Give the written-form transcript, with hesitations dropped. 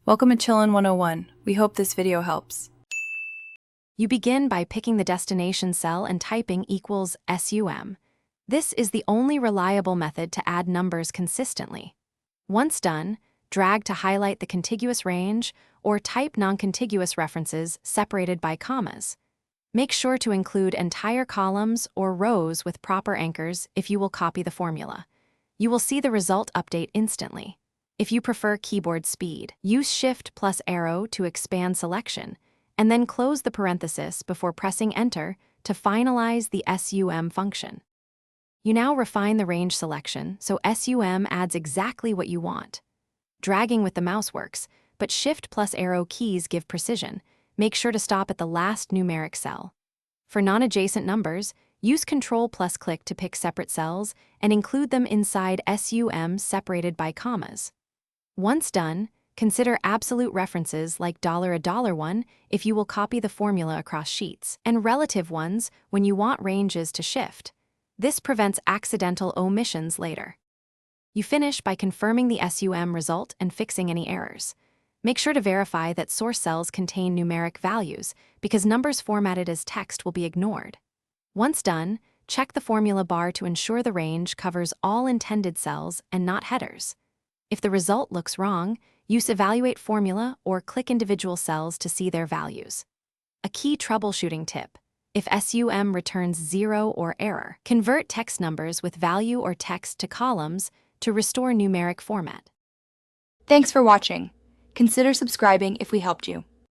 Welcome to Chillin' 101. We hope this video helps. You begin by picking the destination cell and typing equals SUM. This is the only reliable method to add numbers consistently. Once done, drag to highlight the contiguous range or type non-contiguous references separated by commas. Make sure to include entire columns or rows with proper anchors if you will copy the formula. You will see the result update instantly. If you prefer keyboard speed, use Shift plus arrow to expand selection, and then close the parenthesis before pressing Enter to finalize the SUM function. You now refine the range selection so SUM adds exactly what you want. Dragging with the mouse works, but Shift plus arrow keys give precision. Make sure to stop at the last numeric cell. For non-adjacent numbers, use Control plus click to pick separate cells and include them inside SUM separated by commas. Once done, consider absolute references like $1 if you will copy the formula across sheets, and relative ones when you want ranges to shift. This prevents accidental omissions later. You finish by confirming the SUM result and fixing any errors. Make sure to verify that source cells contain numeric values, because numbers formatted as text will be ignored. Once done, check the formula bar to ensure the range covers all intended cells and not headers. If the result looks wrong, use Evaluate Formula or click individual cells to see their values. A key troubleshooting tip: if SUM returns 0 or error, convert text numbers with value or text to columns to restore numeric format. Thanks for watching. Consider subscribing if we helped you.